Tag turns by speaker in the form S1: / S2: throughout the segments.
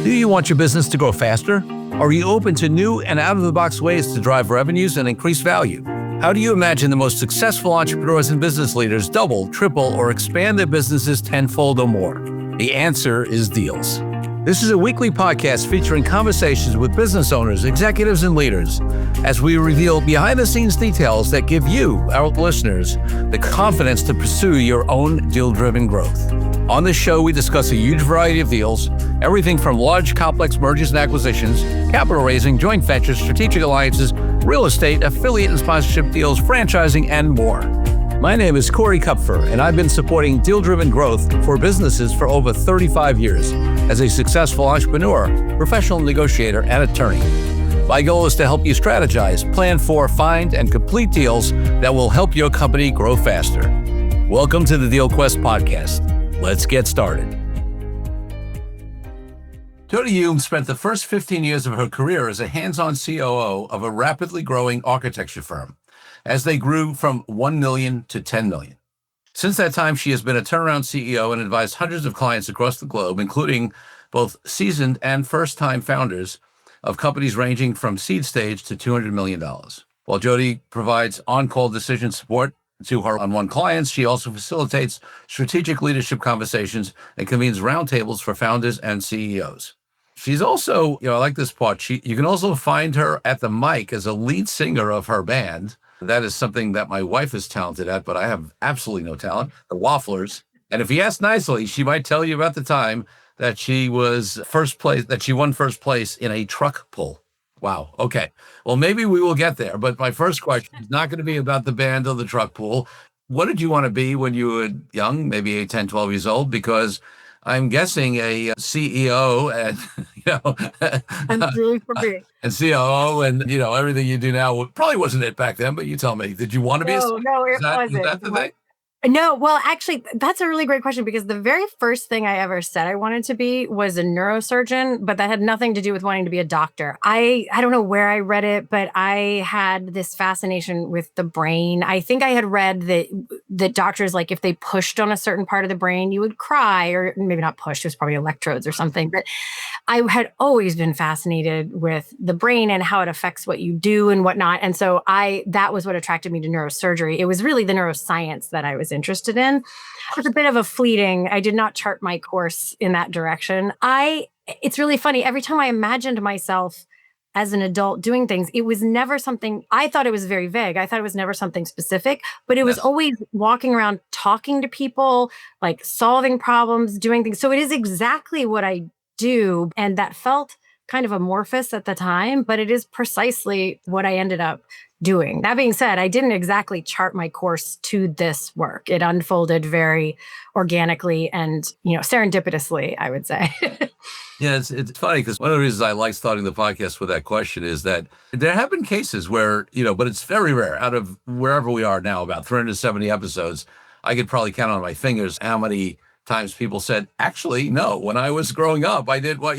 S1: Do you want your business to grow faster? Are you open to new and out-of-the-box ways to drive revenues and increase value? How do you imagine the most successful entrepreneurs and business leaders double, triple, or expand their businesses tenfold or more? The answer is deals. This is a weekly podcast featuring conversations with business owners, executives, and leaders as we reveal behind-the-scenes details that give you, our listeners, the confidence to pursue your own deal-driven growth. On this show, we discuss a huge variety of deals, everything from large, complex mergers and acquisitions, capital raising, joint ventures, strategic alliances, real estate, affiliate and sponsorship deals, franchising, and more. My name is Corey Kupfer, and I've been supporting deal-driven growth for businesses for over 35 years as a successful entrepreneur, professional negotiator, and attorney. My goal is to help you strategize, plan for, find, and complete deals that will help your company grow faster. Welcome to the Deal Quest podcast. Let's get started. Jodi Hume spent the first 15 years of her career as a hands-on COO of a rapidly growing architecture firm, as they grew from 1 million to 10 million. Since that time, she has been a turnaround CEO and advised hundreds of clients across the globe, including both seasoned and first-time founders of companies ranging from seed stage to $200 million. While Jodi provides on-call decision support to her one-on-one clients, she also facilitates strategic leadership conversations and convenes roundtables for founders and CEOs. She's also, I like this part, you can also find her at the mic as a lead singer of her band. That is something that my wife is talented at, but I have absolutely no talent, the Wafflers. And if you ask nicely, she might tell you about the time that she won first place in a truck pull. Wow. Okay. Well, maybe we will get there. But my first question is not going to be about the band or the truck pool. What did you want to be when you were young, maybe 8, 10, 12 years old? Because I'm guessing a CEO and, and COO and, everything you do now probably wasn't it back then, but you tell me, did you want to be a CEO?
S2: No, it wasn't.
S1: Was that the thing?
S2: No, well, actually, that's a really great question because the very first thing I ever said I wanted to be was a neurosurgeon, but that had nothing to do with wanting to be a doctor. I don't know where I read it, but I had this fascination with the brain. I think I had read that doctors, like if they pushed on a certain part of the brain, you would cry, or maybe not pushed, it was probably electrodes or something. But I had always been fascinated with the brain and how it affects what you do and whatnot. And so that was what attracted me to neurosurgery. It was really the neuroscience that I was interested in. It was a bit of a fleeting, I did not chart my course in that direction. It's really funny. Every time I imagined myself as an adult doing things, it was never something, I thought it was very vague. I thought it was never something specific, but it was always walking around, talking to people, like solving problems, doing things. So it is exactly what I do. And that felt kind of amorphous at the time, but it is precisely what I ended up doing. That being said, I didn't exactly chart my course to this work. It unfolded very organically and, serendipitously, I would say.
S1: Yeah, it's funny because one of the reasons I like starting the podcast with that question is that there have been cases where, but it's very rare. Out of wherever we are now, about 370 episodes, I could probably count on my fingers how many times people said, actually, no, when I was growing up, I did what,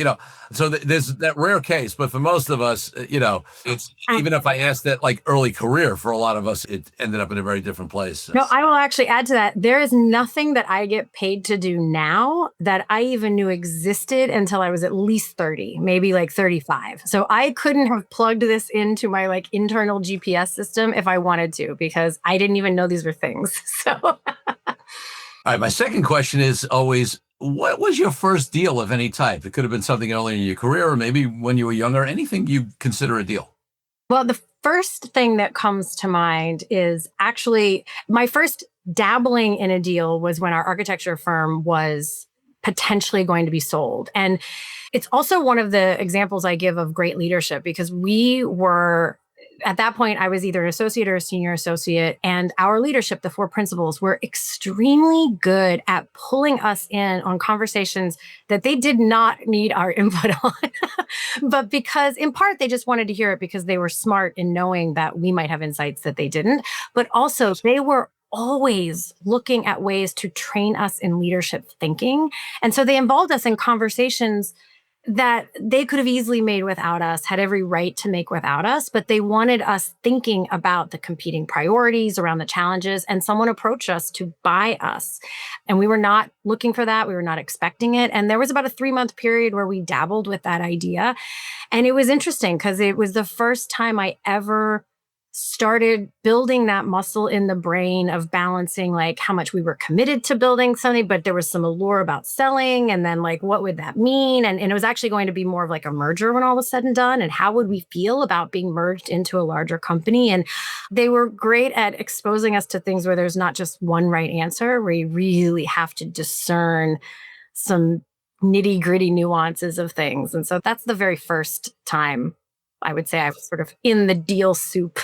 S1: so there's that rare case. But for most of us, it's even if I asked that like early career, for a lot of us, it ended up in a very different place.
S2: No, I will actually add to that. There is nothing that I get paid to do now that I even knew existed until I was at least 30, maybe like 35. So I couldn't have plugged this into my like internal GPS system if I wanted to, because I didn't even know these were things. So
S1: all right, my second question is always, what was your first deal of any type? It could have been something early in your career or maybe when you were younger, anything you consider a deal.
S2: Well, the first thing that comes to mind is actually my first dabbling in a deal was when our architecture firm was potentially going to be sold. And it's also one of the examples I give of great leadership because at that point, I was either an associate or a senior associate, and our leadership, the 4 principals, were extremely good at pulling us in on conversations that they did not need our input on. But because, in part, they just wanted to hear it because they were smart in knowing that we might have insights that they didn't. But also, they were always looking at ways to train us in leadership thinking. And so they involved us in conversations that they could have easily made without us, had every right to make without us, but they wanted us thinking about the competing priorities around the challenges. And someone approached us to buy us. And we were not looking for that. We were not expecting it. And there was about a 3-month period where we dabbled with that idea. And it was interesting because it was the first time I ever started building that muscle in the brain of balancing like how much we were committed to building something, but there was some allure about selling. And then like, what would that mean? And it was actually going to be more of like a merger when all was said and done. And how would we feel about being merged into a larger company? And they were great at exposing us to things where there's not just one right answer, where you really have to discern some nitty gritty nuances of things. And so that's the very first time I would say I was sort of in the deal soup.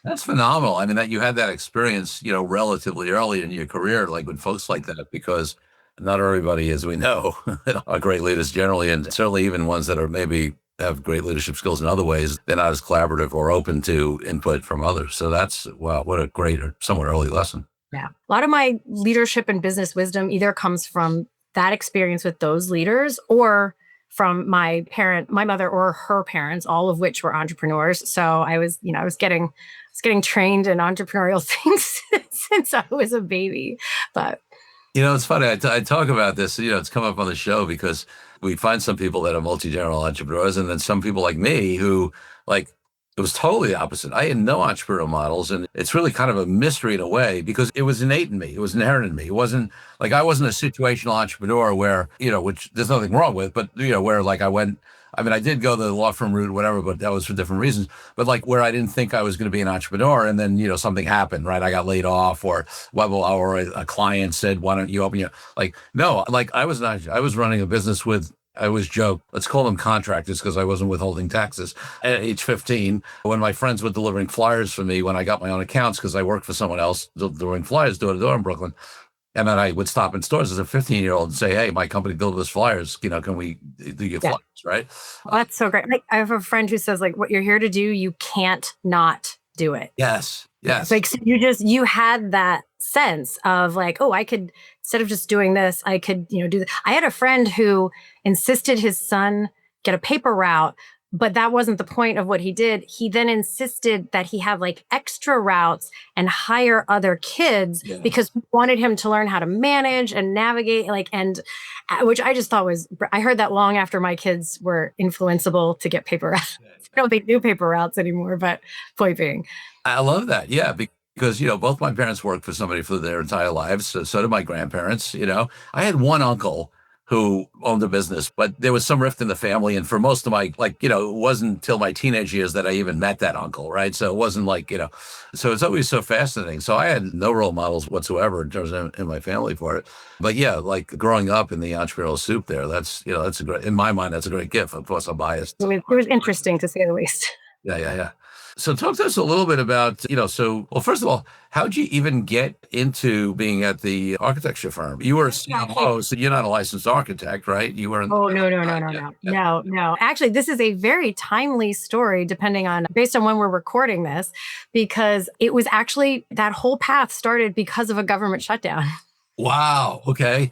S1: That's phenomenal. I mean, that you had that experience, relatively early in your career, like with folks like that, because not everybody, as we know, are great leaders generally, and certainly even ones that are maybe have great leadership skills in other ways, they're not as collaborative or open to input from others. So that's, wow, what a great or somewhat early lesson.
S2: Yeah. A lot of my leadership and business wisdom either comes from that experience with those leaders or from my mother or her parents, all of which were entrepreneurs. So I was getting trained in entrepreneurial things since I was a baby. But
S1: it's funny. I talk about this. It's come up on the show because we find some people that are multi-general entrepreneurs, and then some people like me who like. It was totally the opposite. I had no entrepreneurial models, and it's really kind of a mystery in a way because it was innate in me. It was inherent in me. It wasn't like I wasn't a situational entrepreneur where, which there's nothing wrong with, but, where like I did go the law firm route, whatever, but that was for different reasons. But like where I didn't think I was going to be an entrepreneur, and then, something happened, right? I got laid off, or a client said, why don't you open your, like, no, like I was running a business with, I always joke, let's call them contractors because I wasn't withholding taxes at age 15. When my friends were delivering flyers for me when I got my own accounts because I worked for someone else delivering flyers door to door in Brooklyn. And then I would stop in stores as a 15-year-old and say, hey, my company delivers flyers. Can we do your flyers, right?
S2: Well, that's so great. Like, I have a friend who says, like, what you're here to do, you can't not do it.
S1: Yes.
S2: Like, so you had that sense of like, oh, I could, instead of just doing this, I could, do that. I had a friend who insisted his son get a paper route, but that wasn't the point of what he did. He then insisted that he have like extra routes and hire other kids because we wanted him to learn how to manage and navigate, which I just thought I heard that long after my kids were influenceable to get paper routes. I don't think do paper routes anymore, but point being.
S1: I love that. Yeah. Because, both my parents worked for somebody for their entire lives. So did my grandparents. I had one uncle who owned a business, but there was some rift in the family. And for most of my, it wasn't until my teenage years that I even met that uncle, right? So it wasn't so it's always so fascinating. So I had no role models whatsoever in terms of in my family for it. But yeah, like growing up in the entrepreneurial soup there, that's a great, in my mind, that's a great gift. Of course, I'm biased.
S2: It was interesting to say the least.
S1: Yeah. So talk to us a little bit about, first of all, how'd you even get into being at the architecture firm? You were a CMO, so you're not a licensed architect, right? You were.
S2: No. Actually, this is a very timely story, based on when we're recording this, because it was actually, that whole path started because of a government shutdown.
S1: Wow. Okay.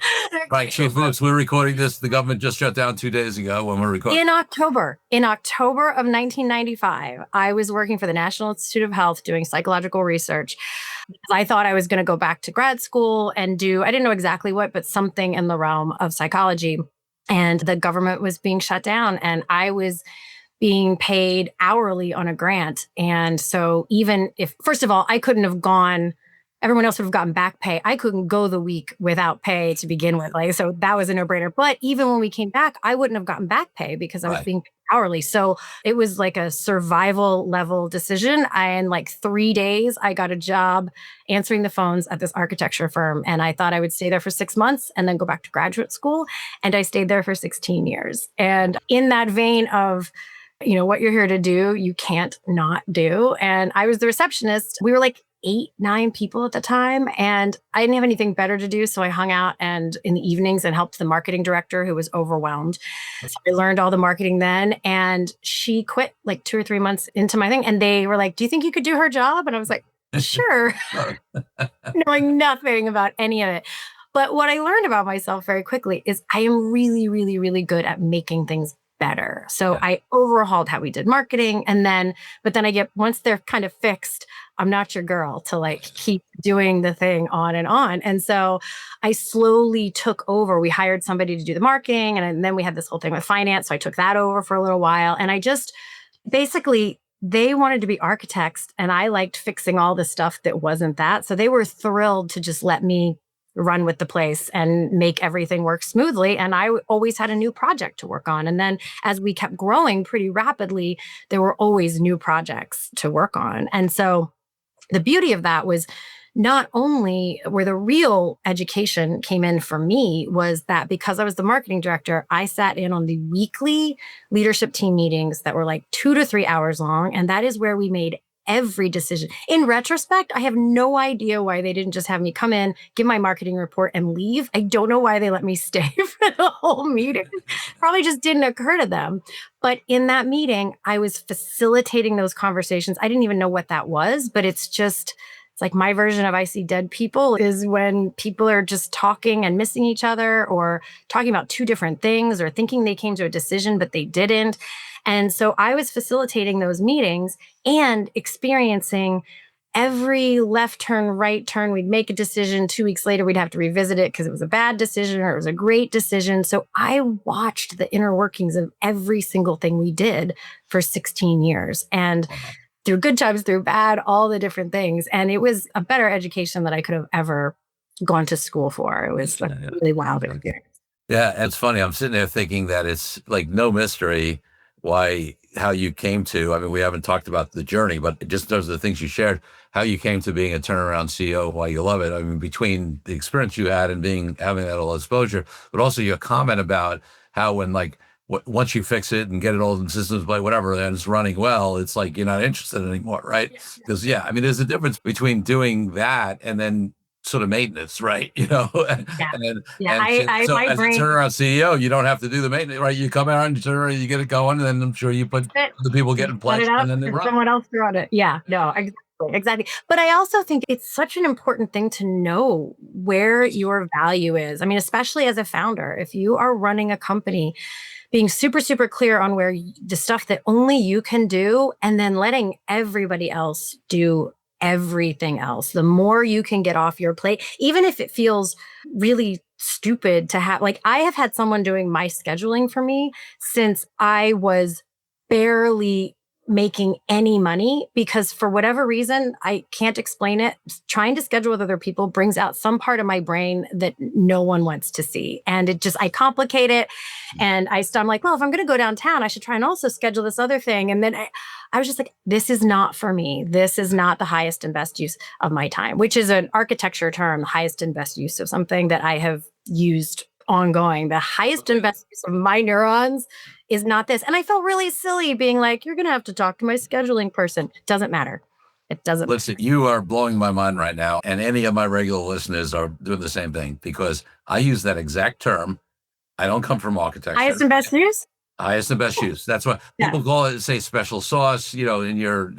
S1: Right. Chief Moops, we're recording this. The government just shut down 2 days ago when we're recording.
S2: In October of 1995, I was working for the National Institute of Health doing psychological research. I thought I was going to go back to grad school and I didn't know exactly what, but something in the realm of psychology. And the government was being shut down and I was being paid hourly on a grant. And so even if, first of all, I couldn't have gone, everyone else would have gotten back pay. I couldn't go the week without pay to begin with. So that was a no-brainer. But even when we came back, I wouldn't have gotten back pay because I was being paid hourly. So it was like a survival level decision. In 3 days, I got a job answering the phones at this architecture firm. And I thought I would stay there for 6 months and then go back to graduate school. And I stayed there for 16 years. And in that vein of, what you're here to do, you can't not do. And I was the receptionist. We were 8, 9 people at the time. And I didn't have anything better to do. So I hung out and in the evenings and helped the marketing director who was overwhelmed. So I learned all the marketing then. And she quit 2 or 3 months into my thing. And they were like, do you think you could do her job? And I was like, sure. Knowing nothing about any of it. But what I learned about myself very quickly is I am really, really, really good at making things better. So
S1: Yeah.
S2: I overhauled how we did marketing. But then once they're kind of fixed, I'm not your girl to like keep doing the thing on and on. And so I slowly took over. We hired somebody to do the marketing. And then we had this whole thing with finance. So I took that over for a little while. And I just basically, they wanted to be architects and I liked fixing all the stuff that wasn't that. So they were thrilled to just let me run with the place and make everything work smoothly. And I always had a new project to work on. And then as we kept growing pretty rapidly, there were always new projects to work on. And so the beauty of that was not only where the real education came in for me was that because I was the marketing director, I sat in on the weekly leadership team meetings that were like 2 to 3 hours long. And that is where we made every decision. In retrospect, I have no idea why they didn't just have me come in, give my marketing report and leave. I don't know why they let me stay for the whole meeting. Probably just didn't occur to them. But in that meeting, I was facilitating those conversations. I didn't even know what that was, but it's like my version of I See Dead People is when people are just talking and missing each other or talking about two different things or thinking they came to a decision, but they didn't. And so I was facilitating those meetings and experiencing every left turn, right turn. We'd make a decision. 2 weeks later, we'd have to revisit it because it was a bad decision or it was a great decision. So I watched the inner workings of every single thing we did for 16 years. And through good times, through bad, all the different things. And it was a better education than I could have ever gone to school for. It was a really wild experience.
S1: Yeah, it's funny. I'm sitting there thinking that it's like no mystery how you came to, I mean, we haven't talked about the journey, but just those are the things you shared, how you came to being a turnaround CEO, why you love it. I mean, between the experience you had and having that all exposure, but also your comment about how when once you fix it and get it all in systems, but whatever, and it's running well, it's like you're not interested anymore, right? Because I mean, there's a difference between doing that and then sort of maintenance, right?
S2: Yeah.
S1: So
S2: My
S1: as a
S2: brain,
S1: turnaround CEO, you don't have to do the maintenance, right? You come out and you get it going, and then I'm sure you put the people get in place, and then they run.
S2: Someone else run it. Yeah, no, exactly. But I also think it's such an important thing to know where your value is. I mean, especially as a founder, if you are running a company, being super, super clear on the stuff that only you can do, and then letting everybody else do everything else. The more you can get off your plate, even if it feels really stupid to have, like I have had someone doing my scheduling for me since I was barely making any money because for whatever reason, I can't explain it. Trying to schedule with other people brings out some part of my brain that no one wants to see. And I complicate it. And I'm like, well, if I'm going to go downtown, I should try and also schedule this other thing. And then I was just like, this is not for me. This is not the highest and best use of my time, which is an architecture term, the highest and best use of something that I have used ongoing. The highest and best use of my neurons is not this. And I felt really silly being like, you're going to have to talk to my scheduling person. Doesn't matter. It doesn't.
S1: Listen, you are blowing my mind right now. And any of my regular listeners are doing the same thing because I use that exact term. I don't come from architecture.
S2: Highest and best use?
S1: Highest and best use. That's what people call it, say special sauce, in your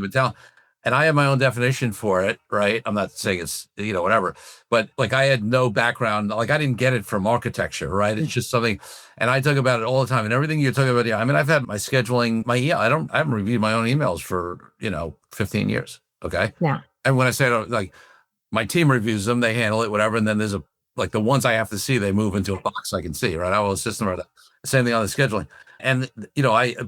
S1: talent. And I have my own definition for it, right? I'm not saying it's, whatever, but like I had no background, like I didn't get it from architecture, right? It's just something, and I talk about it all the time and everything you're talking about. Yeah. I mean, I've had my scheduling, I haven't reviewed my own emails for, 15 years. Okay.
S2: Yeah.
S1: And when I say like my team reviews them, they handle it, whatever. And then there's like the ones I have to see, they move into a box I can see, right? I will assist them or that. Same thing on the scheduling. And,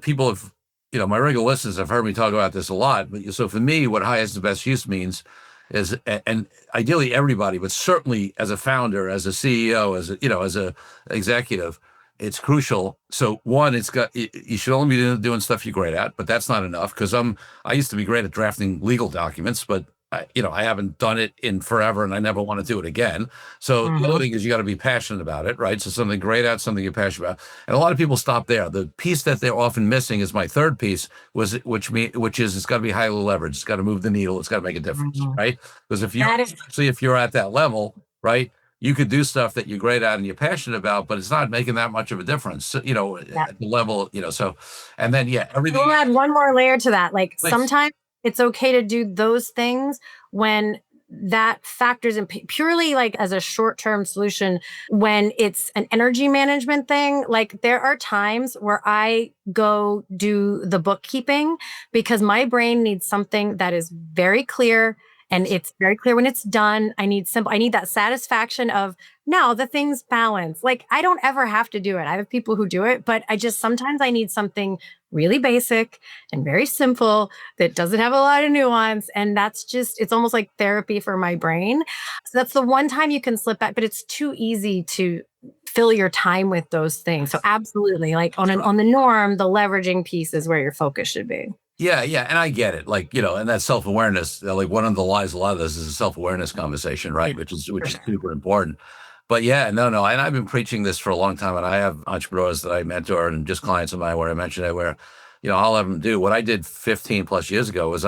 S1: people have, my regular listeners have heard me talk about this a lot. But so for me, what highest and best use means is, and ideally everybody, but certainly as a founder, as a CEO, as a executive, it's crucial. So one, you should only be doing stuff you're great at, but that's not enough because I used to be great at drafting legal documents, but I haven't done it in forever and I never want to do it again. So the other thing is you got to be passionate about it, right? So something great at, something you're passionate about. And a lot of people stop there. The piece that they're often missing is my third piece, which is it's got to be highly leveraged. It's got to move the needle. It's got to make a difference, right? Because if you're at that level, right, you could do stuff that you're great at and you're passionate about, but it's not making that much of a difference, at the level, so, and then, everything.
S2: We'll add one more layer to that. Like
S1: Please.
S2: Sometimes it's okay to do those things when that factors in purely like as a short-term solution when it's an energy management thing. Like there are times where I go do the bookkeeping because my brain needs something that is very clear. And it's very clear when it's done. I need that satisfaction of now the thing's balanced. Like I don't ever have to do it. I have people who do it, but sometimes I need something really basic and very simple that doesn't have a lot of nuance. And it's almost like therapy for my brain. So that's the one time you can slip back, but it's too easy to fill your time with those things. So absolutely, like on the norm, the leveraging piece is where your focus should be.
S1: Yeah, yeah. And I get it. Like, and that self-awareness, like one of the lies, a lot of this is a self-awareness conversation, right? Which is super important. But yeah, no. And I've been preaching this for a long time. And I have entrepreneurs that I mentor and just clients of mine where I mentioned it, where, I'll have them do what I did 15 plus years ago was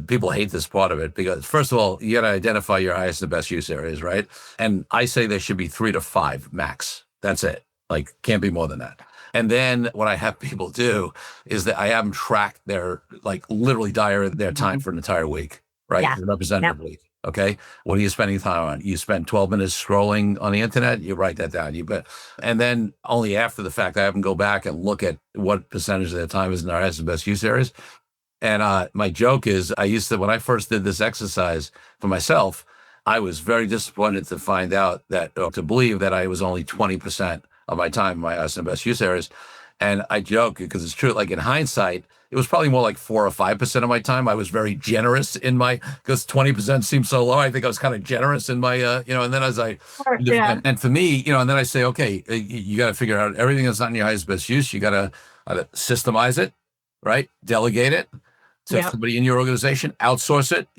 S1: people hate this part of it because first of all, you got to identify your highest and best use areas, right? And I say there should be 3 to 5 max. That's it. Like can't be more than that. And then what I have people do is that I have them track their, like literally diary their time for an entire week, right?
S2: Yeah.
S1: Representative week. Okay. What are you spending time on? You spend 12 minutes scrolling on the internet. You write that down. And then only after the fact, I have them go back and look at what percentage of their time is in our highest and best use areas. And my joke is when I first did this exercise for myself, I was very disappointed to find out to believe that I was only 20% of my time in my highest and best use areas. And I joke because it's true. Like in hindsight, it was probably more like 4 or 5% of my time. I was very generous because 20% seems so low. I think I was kind of generous in my, and then and for me, and then I say, okay, you got to figure out everything that's not in your highest best use. You got to systemize it, right? Delegate it to somebody in your organization, outsource it,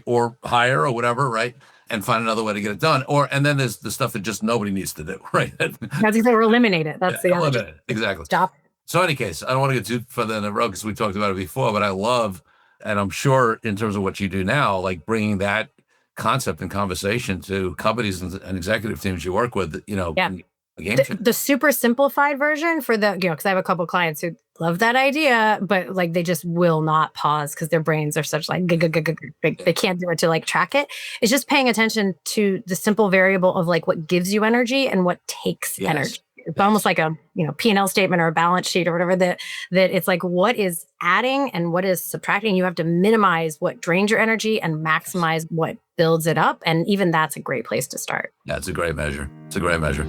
S1: or hire or whatever, right? And find another way to get it done. And then there's the stuff that just nobody needs to do, right?
S2: That's exactly, or eliminate it. That's the
S1: eliminate it. Exactly.
S2: Stop.
S1: So in any case, I don't want to get too further in the road because we talked about it before, but I love, and I'm sure in terms of what you do now, like bringing that concept and conversation to companies and executive teams you work with,
S2: The super simplified version for because I have a couple of clients who love that idea, but like they just will not pause because their brains are such like they can't do it to like track it. It's just paying attention to the simple variable of like what gives you energy and what takes energy. It's almost like a P&L statement or a balance sheet or whatever that it's like what is adding and what is subtracting. You have to minimize what drains your energy and maximize what builds it up. And even that's a great place to start.
S1: That's a great measure. It's a great measure.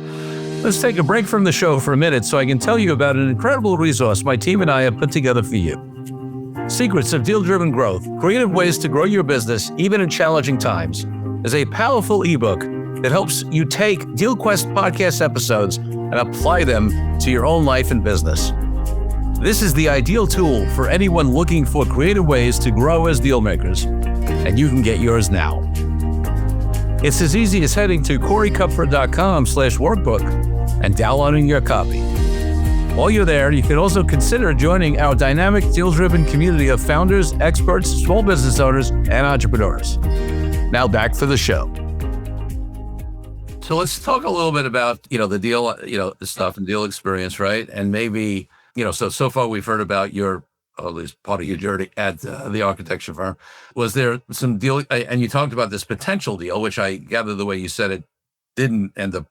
S3: Let's take a break from the show for a minute so I can tell you about an incredible resource my team and I have put together for you. Secrets of Deal-Driven Growth, Creative Ways to Grow Your Business Even in Challenging Times, is a powerful ebook that helps you take DealQuest podcast episodes and apply them to your own life and business. This is the ideal tool for anyone looking for creative ways to grow as deal makers, and you can get yours now. It's as easy as heading to corykupfer.com/workbook and downloading your copy. While you're there, you can also consider joining our dynamic deal-driven community of founders, experts, small business owners, and entrepreneurs. Now back to the show.
S1: So let's talk a little bit about, the deal, the stuff and deal experience, right? And maybe, so far we've heard about at least part of your journey at the architecture firm. Was there some deal, and you talked about this potential deal, which I gather the way you said it didn't end up,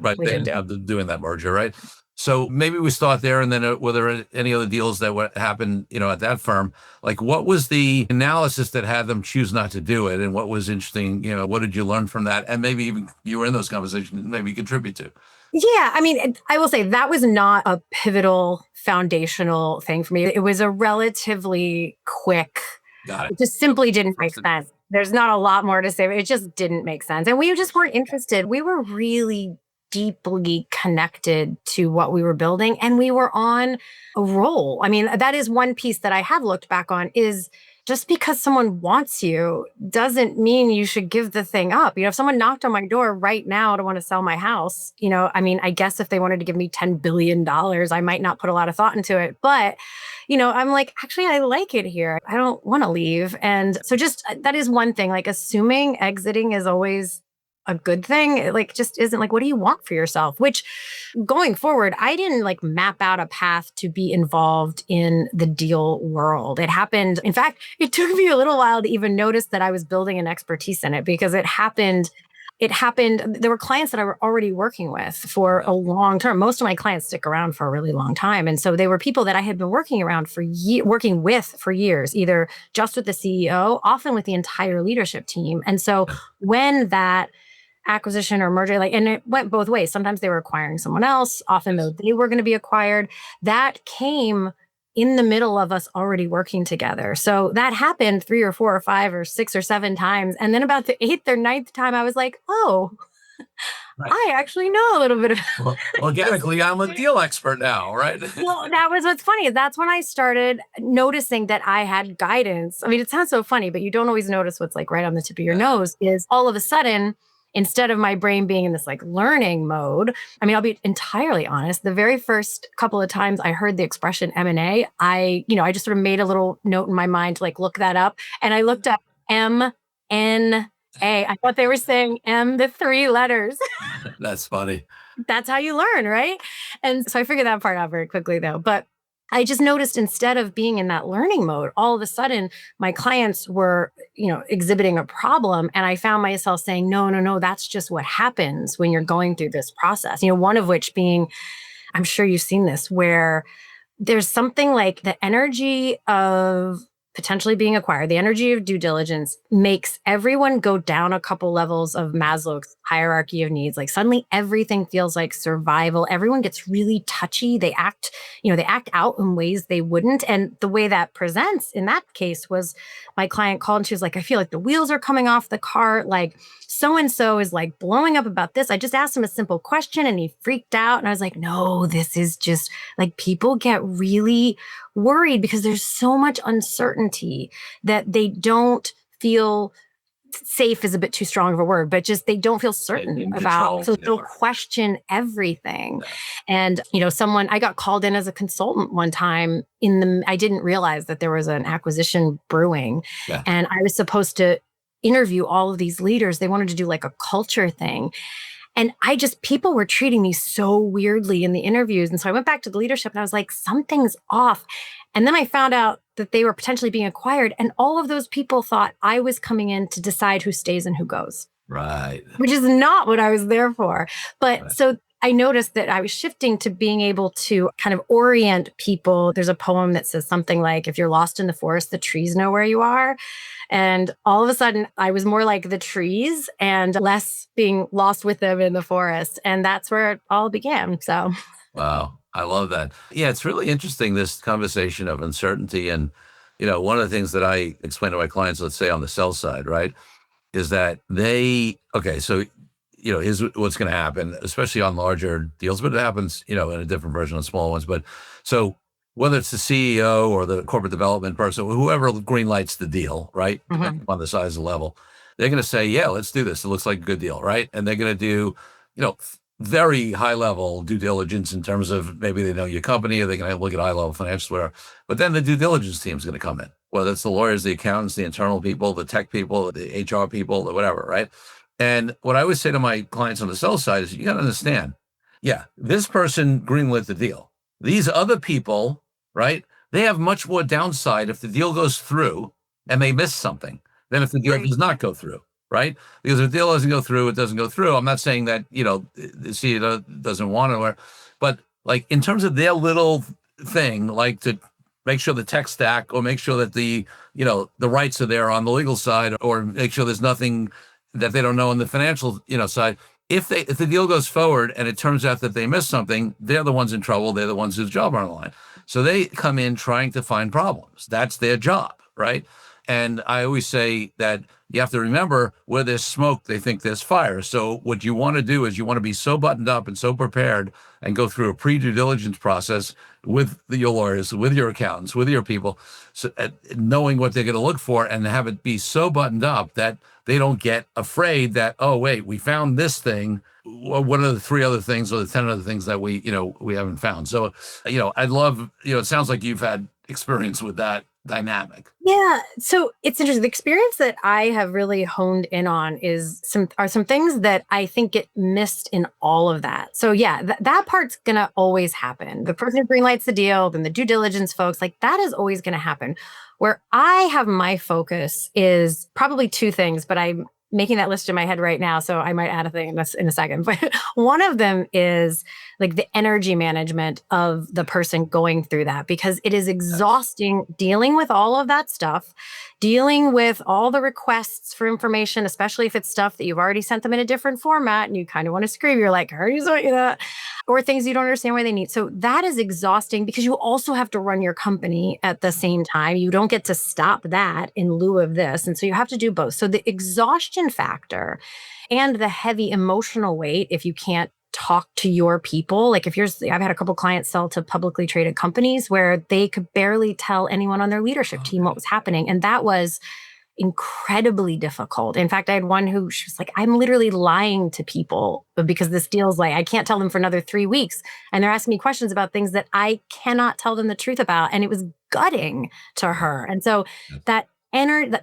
S1: right? They ended up doing that merger, right? So maybe we start there, and then were there any other deals that happened, at that firm? Like, what was the analysis that had them choose not to do it, and what was interesting? What did you learn from that? And maybe even you were in those conversations, maybe contribute to.
S2: Yeah, I mean, I will say that was not a pivotal foundational thing for me. It was a relatively quick.
S1: Got it.
S2: It just simply didn't make sense. There's not a lot more to say. It just didn't make sense, and we just weren't interested. We were really deeply connected to what we were building, and we were on a roll. I mean, that is one piece that I have looked back on is just because someone wants you doesn't mean you should give the thing up. If someone knocked on my door right now to want to sell my house, I guess if they wanted to give me $10 billion, I might not put a lot of thought into it. But, I'm like, actually, I like it here. I don't want to leave. And so just that is one thing, like assuming exiting is always a good thing. It like just isn't like, what do you want for yourself? Which going forward, I didn't like map out a path to be involved in the deal world. It happened. In fact, it took me a little while to even notice that I was building an expertise in it because it happened. There were clients that I were already working with for a long term. Most of my clients stick around for a really long time. And so they were people that I had been working with for years, either just with the CEO, often with the entire leadership team. And so when that acquisition or merger, and it went both ways. Sometimes they were acquiring someone else. Often they were going to be acquired. That came in the middle of us already working together. So that happened 3 or 4 or 5 or 6 or 7 times. And then about the 8th or 9th time, I was like, oh, right. I actually know a little bit of
S1: organically, I'm a deal expert now, right?
S2: Well, that was what's funny. That's when I started noticing that I had guidance. I mean, it sounds so funny, but you don't always notice what's like right on the tip of your nose is all of a sudden, instead of my brain being in this like learning mode, I mean, I'll be entirely honest. The very first couple of times I heard the expression M&A, I just sort of made a little note in my mind to like look that up. And I looked up M-N-A. I thought they were saying M, the 3 letters.
S1: That's funny.
S2: That's how you learn, right? And so I figured that part out very quickly though. But I just noticed instead of being in that learning mode, all of a sudden my clients were, exhibiting a problem. And I found myself saying, no, that's just what happens when you're going through this process. One of which being, I'm sure you've seen this, where there's something like the energy of potentially being acquired, the energy of due diligence makes everyone go down a couple levels of Maslow's hierarchy of needs. Like suddenly everything feels like survival. Everyone gets really touchy. They act out in ways they wouldn't. And the way that presents in that case was my client called and she was like, I feel like the wheels are coming off the cart. Like so-and-so is like blowing up about this. I just asked him a simple question and he freaked out. And I was like, no, this is just like people get really worried because there's so much uncertainty that they don't feel safe is a bit too strong of a word, but just they don't feel certain about. So they'll question everything. And, I got called in as a consultant one time I didn't realize that there was an acquisition brewing and I was supposed to interview all of these leaders. They wanted to do like a culture thing. And people were treating me so weirdly in the interviews. And so I went back to the leadership and I was like, something's off. And then I found out that they were potentially being acquired. And all of those people thought I was coming in to decide who stays and who goes.
S1: Right.
S2: Which is not what I was there for. But so I noticed that I was shifting to being able to kind of orient people. There's a poem that says something like, if you're lost in the forest, the trees know where you are. And all of a sudden, I was more like the trees and less being lost with them in the forest. And that's where it all began. So,
S1: wow, I love that. Yeah, it's really interesting, this conversation of uncertainty. And, one of the things that I explain to my clients, let's say on the sell side, right, is that here's what's going to happen, especially on larger deals, but it happens, in a different version on small ones. But so whether it's the CEO or the corporate development person, whoever greenlights the deal, right? Mm-hmm. Depending on the size of the level, they're going to say, yeah, let's do this. It looks like a good deal, right? And they're going to do, very high level due diligence in terms of maybe they know your company or they're going to look at high level financials, whatever. But then the due diligence team is going to come in, whether it's the lawyers, the accountants, the internal people, the tech people, the HR people, whatever, right? And what I always say to my clients on the sell side is you got to understand, this person greenlit the deal. These other people, right? They have much more downside if the deal goes through and they miss something than if the deal does not go through, right? Because if the deal doesn't go through, it doesn't go through. I'm not saying that, the CEO doesn't want to, but like in terms of their little thing, like to make sure the tech stack or make sure that the rights are there on the legal side or make sure there's nothing that they don't know on the financial, side. If the deal goes forward and it turns out that they missed something, they're the ones in trouble. They're the ones whose job are on the line. So they come in trying to find problems. That's their job, right? And I always say that you have to remember where there's smoke, they think there's fire. So what you want to do is you want to be so buttoned up and so prepared and go through a pre-due diligence process with your lawyers, with your accountants, with your people, so knowing what they're going to look for and have it be so buttoned up that they don't get afraid that, oh, wait, we found this thing. What are the 3 other things or the 10 other things that we haven't found? So, I'd love, it sounds like you've had experience with that dynamic?
S2: Yeah. So it's interesting. The experience that I have really honed in on are some things that I think get missed in all of that. So yeah, that part's gonna always happen. The person who greenlights the deal, then the due diligence folks, like that is always gonna happen. Where I have my focus is probably two things, but I'm making that list in my head right now. So I might add a thing in a second. But one of them is like the energy management of the person going through that, because it is exhausting dealing with all of that stuff, dealing with all the requests for information, especially if it's stuff that you've already sent them in a different format and you kind of want to scream. You're like, I already sent you that. Or things you don't understand why they need. So that is exhausting because you also have to run your company at the same time. You don't get to stop that in lieu of this. And so you have to do both. So the exhaustion factor and the heavy emotional weight, if you can't talk to your people, like I've had a couple clients sell to publicly traded companies where they could barely tell anyone on their leadership team what was happening. And that was incredibly difficult. In fact, I had one who she was like, I'm literally lying to people because this deal's like, I can't tell them for another 3 weeks. And they're asking me questions about things that I cannot tell them the truth about. And it was gutting to her. And so that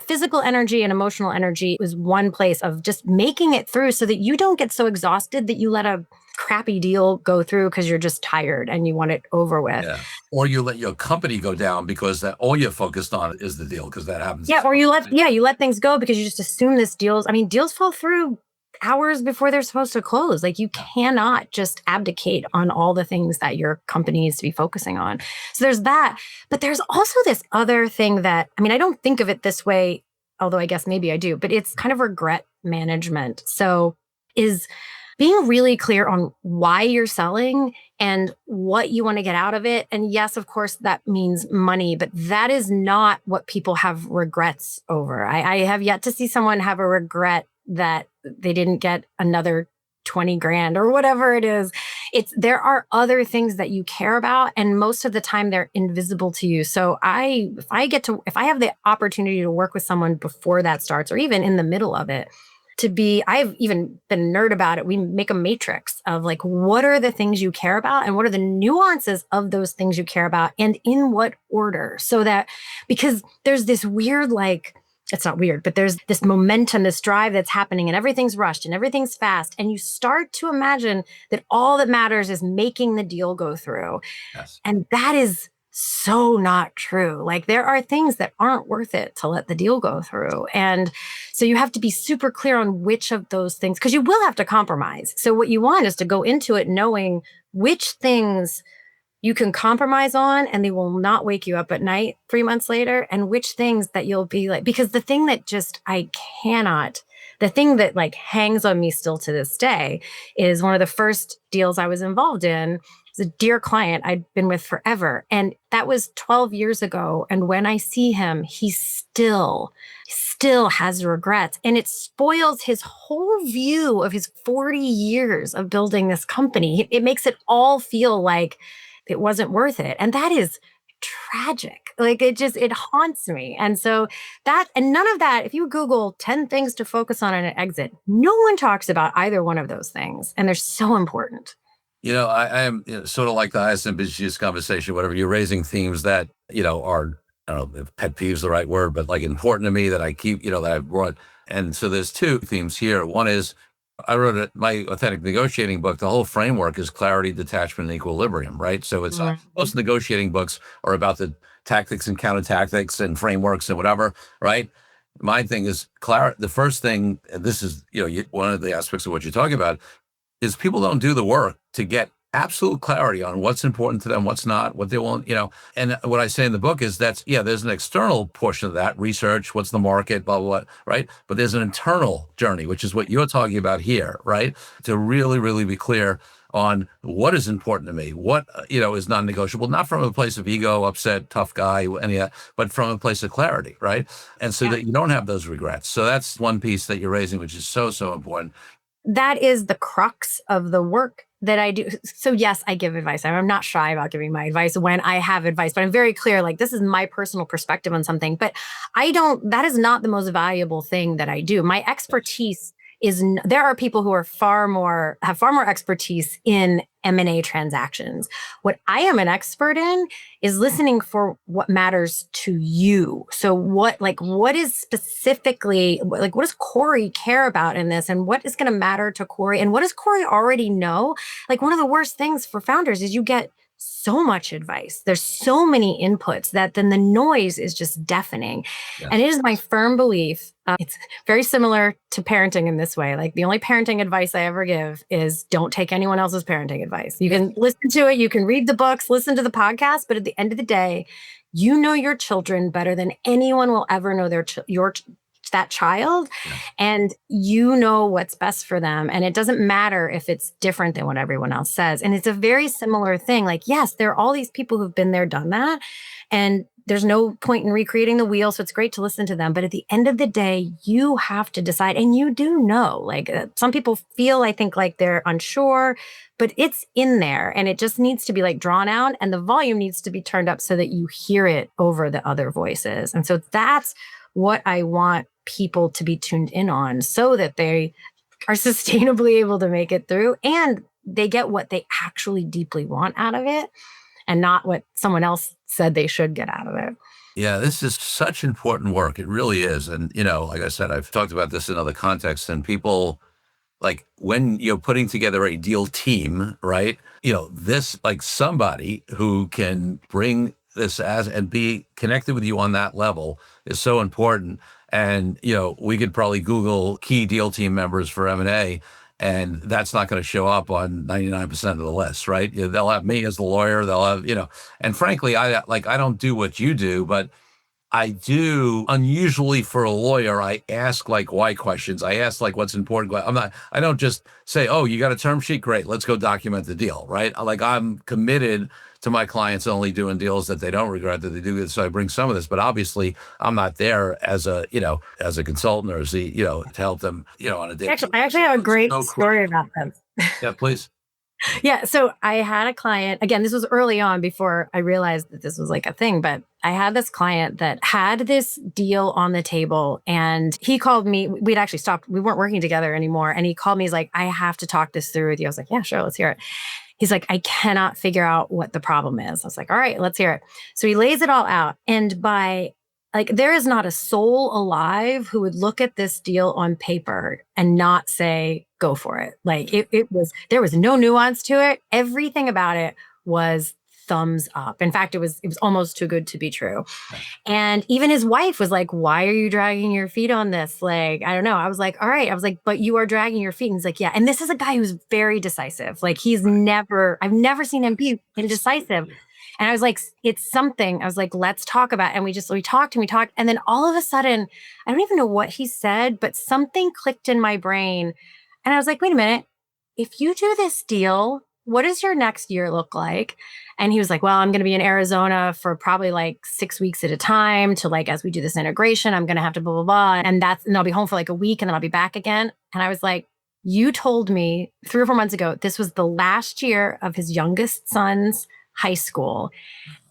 S2: physical energy and emotional energy was one place of just making it through so that you don't get so exhausted that you let a crappy deal go through because you're just tired and you want it over with.
S1: Yeah. Or you let your company go down because that all you're focused on is the deal, because that happens.
S2: Yeah. Or you let things go because you just assume deals fall through hours before they're supposed to close. Like you cannot just abdicate on all the things that your company needs to be focusing on. So there's that. But there's also this other thing that, I don't think of it this way, although I guess maybe I do, but it's kind of regret management. So is being really clear on why you're selling and what you want to get out of it. And yes, of course, that means money, but that is not what people have regrets over. I have yet to see someone have a regret that they didn't get another 20 grand or whatever it is. There are other things that you care about. And most of the time they're invisible to you. So if I have the opportunity to work with someone before that starts, or even in the middle of it, I've even been a nerd about it. We make a matrix of like, what are the things you care about and what are the nuances of those things you care about and in what order, so that, because there's this weird, like, it's not weird, but there's this momentum, this drive that's happening and everything's rushed and everything's fast. And you start to imagine that all that matters is making the deal go through.
S1: Yes.
S2: And that is so not true. Like there are things that aren't worth it to let the deal go through. And so you have to be super clear on which of those things, because you will have to compromise. So what you want is to go into it knowing which things you can compromise on and they will not wake you up at night 3 months later, and which things that you'll be like, because the thing that the thing that like hangs on me still to this day is one of the first deals I was involved in. It's a dear client I'd been with forever. And that was 12 years ago. And when I see him, he still has regrets. And it spoils his whole view of his 40 years of building this company. It makes it all feel like it wasn't worth it. And that is tragic. Like it haunts me. And so none of that, if you Google 10 things to focus on an exit, no one talks about either one of those things. And they're so important.
S1: I am sort of like the highest and busiest conversation, whatever. You're raising themes that, are, I don't know if pet peeve is the right word, but like important to me that I keep, that I've brought. And so there's two themes here. One is I wrote my authentic negotiating book. The whole framework is clarity, detachment, and equilibrium, right? So it's most negotiating books are about the tactics and counter tactics and frameworks and whatever, right? My thing is clarity. The first thing, and this is, one of the aspects of what you're talking about, is people don't do the work to get absolute clarity on what's important to them, what's not, what they want, And what I say in the book is there's an external portion of that, research, what's the market, blah, blah, blah, right? But there's an internal journey, which is what you're talking about here, right? To really, really be clear on what is important to me, what, is non-negotiable, not from a place of ego, upset, tough guy, any of that, but from a place of clarity, right? And so that you don't have those regrets. So that's one piece that you're raising, which is so, so important.
S2: That is the crux of the work that I do. So yes, I give advice. I'm not shy about giving my advice when I have advice, but I'm very clear, like this is my personal perspective on something, but that is not the most valuable thing that I do. My expertise there are people who are have far more expertise in M&A transactions. What I am an expert in is listening for what matters to you. So what is specifically, what does Corey care about in this? And what is going to matter to Corey? And what does Corey already know? Like, one of the worst things for founders is you get so much advice. There's so many inputs that then the noise is just deafening.
S1: Yeah.
S2: And it is my firm belief. It's very similar to parenting in this way. Like, the only parenting advice I ever give is don't take anyone else's parenting advice. You can listen to it. You can read the books, listen to the podcast. But at the end of the day, you know your children better than anyone will ever know that child.
S1: Yeah.
S2: And you know what's best for them. And it doesn't matter if it's different than what everyone else says. And it's a very similar thing. Like, yes, there are all these people who've been there, done that. And there's no point in recreating the wheel. So it's great to listen to them. But at the end of the day, you have to decide. And you do know, like, some people feel, I think, like they're unsure, but it's in there and it just needs to be like drawn out, and the volume needs to be turned up so that you hear it over the other voices. And so that's what I want people to be tuned in on, so that they are sustainably able to make it through and they get what they actually deeply want out of it and not what someone else said they should get out of it.
S1: Yeah, this is such important work. It really is. And, like I said, I've talked about this in other contexts, and people, like, when you're putting together a deal team, right? This, like, somebody who can bring this as and be connected with you on that level is so important. And, we could probably Google key deal team members for M&A, and that's not going to show up on 99% of the list, right? They'll have me as the lawyer. They'll have, and frankly, I don't do what you do, but I do, unusually for a lawyer, I ask like why questions. I ask like what's important. I don't just say, oh, you got a term sheet? Great. Let's go document the deal, right? Like, I'm committed to my clients only doing deals that they don't regret that they do. So I bring some of this, but obviously I'm not there as a consultant or as to help them, on a day.
S2: I actually have a great story about this.
S1: Yeah, please.
S2: Yeah. So I had a client, again, this was early on before I realized that this was like a thing, but I had this client that had this deal on the table, and he called me. We'd actually stopped. We weren't working together anymore. And he called me. He's like, I have to talk this through with you. I was like, yeah, sure. Let's hear it. He's like, I cannot figure out what the problem is. I was like, all right, let's hear it. So he lays it all out. And there is not a soul alive who would look at this deal on paper and not say, go for it. Like, there was no nuance to it. Everything about it was thumbs up. In fact, it was almost too good to be true. And even his wife was like, why are you dragging your feet on this? Like, I don't know. I was like, all right. I was like, but you are dragging your feet. And he's like, yeah. And this is a guy who's very decisive. Like, I've never seen him be indecisive. And I was like, it's something. I was like, let's talk about it. And we talked. And then all of a sudden, I don't even know what he said, but something clicked in my brain. And I was like, wait a minute. If you do this deal, what does your next year look like? And he was like, well, I'm going to be in Arizona for probably like 6 weeks at a time to, like, as we do this integration, I'm going to have to blah, blah, blah. And I'll be home for like a week and then I'll be back again. And I was like, you told me 3 or 4 months ago, this was the last year of his youngest son's high school.